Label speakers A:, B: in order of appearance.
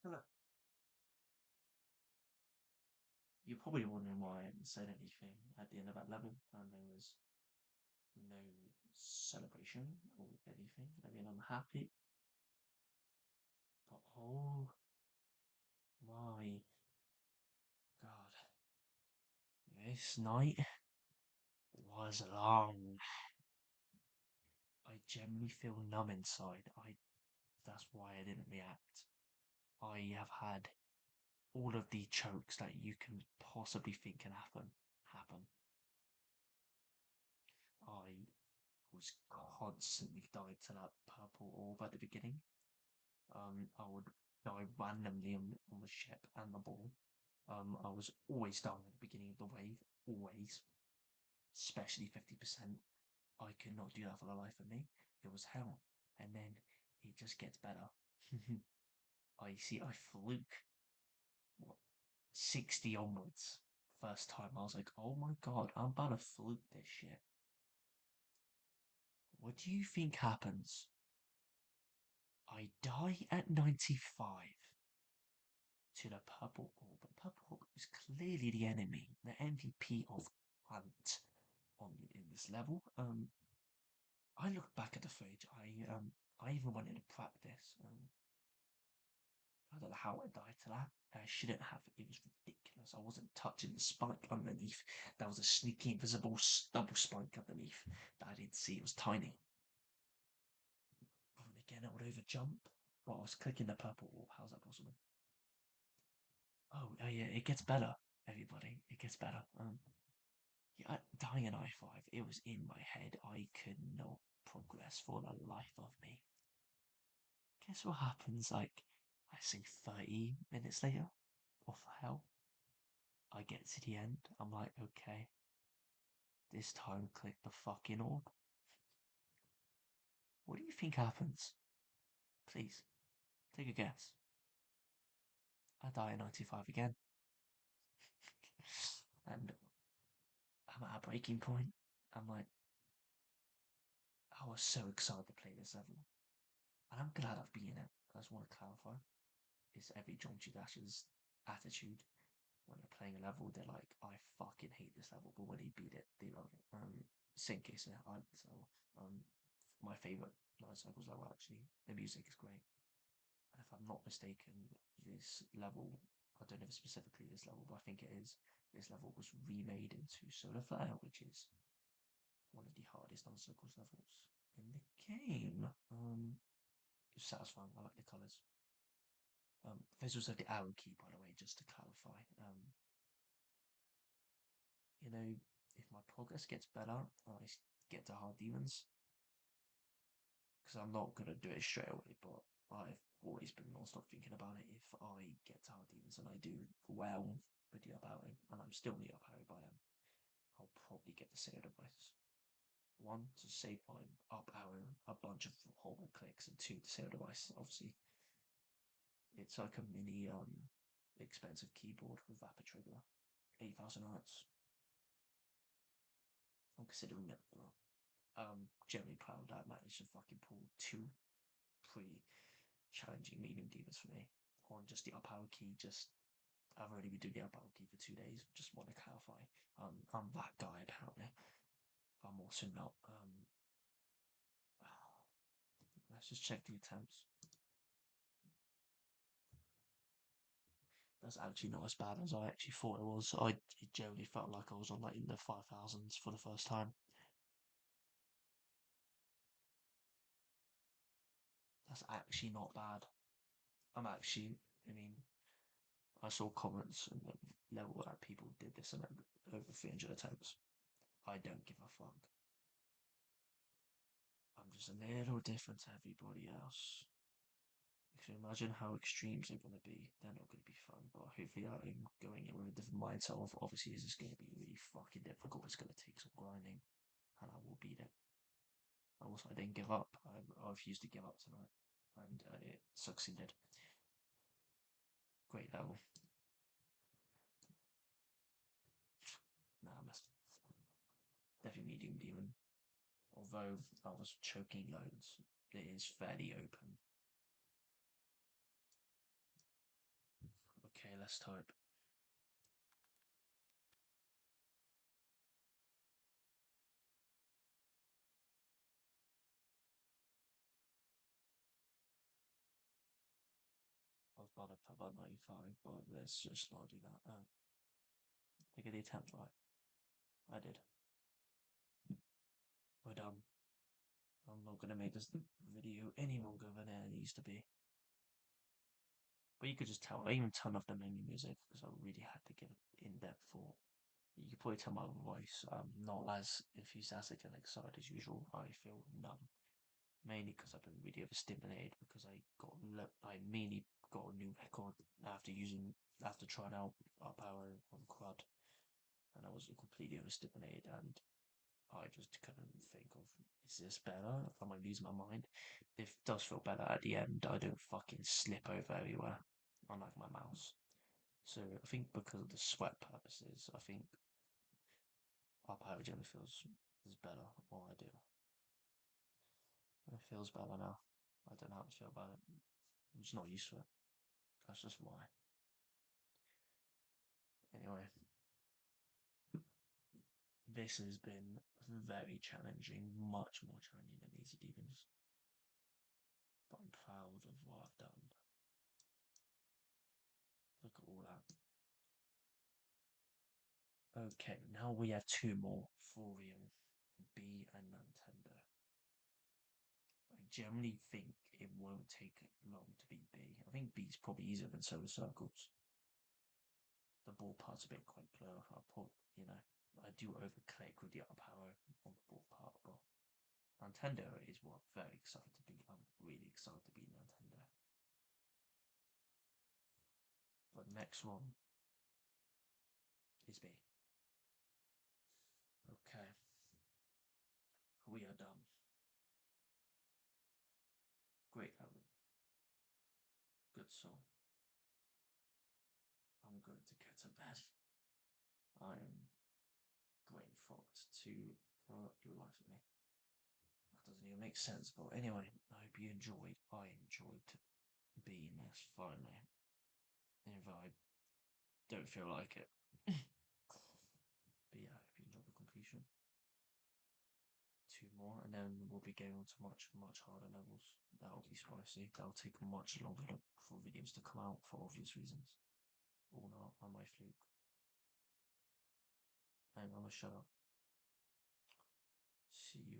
A: Hello. You're probably wondering why I haven't said anything at the end of that level, and there was no celebration or anything. I mean, I'm happy, but oh my god, this night was long. I generally feel numb inside. That's why I didn't react. I have had all of the chokes that you can possibly think can happen. I was constantly dying to that purple orb at the beginning. I would die randomly on the ship and the ball. I was always dying at the beginning of the wave, always, especially 50%. I could not do that for the life of me. It was hell. And then it just gets better. I fluke, what, 60 onwards. First time I was like, oh my god, I'm about to fluke this shit. What do you think happens? I die at 95 to the purple orb. But purple orb is clearly the enemy, the MVP of Hunt in this level. I looked back at the footage. I even went into practice. I don't know how I died to that. I shouldn't have. It was ridiculous. I wasn't touching the spike underneath. That was a sneaky, invisible double spike underneath that I didn't see. It was tiny. And again, I would over jump while I was clicking the purple orb. How's that possible? Oh, yeah, it gets better, everybody. It gets better. Yeah, dying in I5, it was in my head. I could not progress for the life of me. Guess what happens, like, I say 30 minutes later, off hell. I get to the end, I'm like, okay, this time click the fucking orb. What do you think happens? Please, take a guess. I die at 95 again. And I'm at a breaking point. I'm like, I was so excited to play this level. And I'm glad I've been in it. I just want to clarify. It's every Geometry Dash's attitude when they're playing a level. They're like, I fucking hate this level, but when they beat it, they love it. Same case in so my favorite Night Cycles level, actually. The music is great. And if I'm not mistaken, this level, I don't know if specifically this level, but I think it is. This level was remade into Solar Flare, which is one of the hardest Night Cycles levels in the game. It's satisfying. I like the colours. Visuals of the arrow key, by the way, just to clarify. You know, if my progress gets better, I get to hard demons. Because I'm not gonna do it straight away, but I've always been non-stop thinking about it. If I get to hard demons and I do well with the up arrow, and I'm still the up arrow by them, I'll probably get the same advice. One, to save time, up arrow, a bunch of horrible clicks, and two, to save device. Obviously, it's like a mini expensive keyboard with Vapor trigger, 8,000 hertz. I'm considering it. Generally proud that I managed to fucking pull two pretty challenging medium demons for me. On just the up arrow key, I've already been doing the up arrow key for 2 days. Just want to clarify. I'm that guy apparently. I'm also not. Let's just check the attempts. That's actually not as bad as I actually thought it was. I generally felt like I was on like in the 5,000s for the first time. That's actually not bad. I'm actually, I mean, I saw comments and the level that people did this and over 300 attempts. I don't give a fuck. I'm just a little different to everybody else. If you imagine how extremes are going to be, they're not going to be fun. But hopefully, I'm going in with a different mindset of obviously, this is going to be really fucking difficult. It's going to take some grinding, and I will beat it. Also, I didn't give up. I refused to give up tonight, and it succeeded. Great level. Nah, I missed. Definitely medium demon. Although I was choking loads, it is fairly open. Okay, let's type. I was about to put about 95, but let's just not do that. I get the attempt right. I did. We're done. I'm not going to make this video any longer than it needs to be. But you could just tell, I even turned off the menu music because I really had to get in-depth thought. You can probably tell my voice, I'm not as enthusiastic and excited as usual. I feel numb. Mainly because I've been really overstimulated because I mainly got a new record after trying out Up Arrow on Quad, and I was completely overstimulated and I just couldn't think of, is this better? Am I losing my mind? It does feel better at the end. I don't fucking slip over everywhere, unlike my mouse. So I think because of the sweat purposes, I think Up Arrow generally feels is better. What I do, it feels better now. I don't know how to feel about it. I'm just not used to it. That's just why. Anyway, this has been very challenging, much more challenging than Easy Demons. But I'm proud of what I've done. Look at all that. Okay, now we have two more for real. B and Nintendo. I generally think it won't take long to beat B. I think B's probably easier than Solar Circles. The ball part's a bit quite blur. I do overclick with the up arrow on the ball part, but Nintendo is what I'm very excited to beat. I'm really excited to beat Nintendo. But next one is B. Okay, we are done. Great album. Good song. I'm going to get to bed. I am going forward to your life with me. That doesn't even make sense, but anyway, I hope you enjoyed. I enjoyed being this finally. If I don't feel like it. But yeah, I hope you enjoyed the completion. Two more, and then we'll be going on to much, much harder levels. That'll be spicy. That'll take much longer for videos to come out for obvious reasons. Or not, I might fluke. And I'm gonna shut up. See you.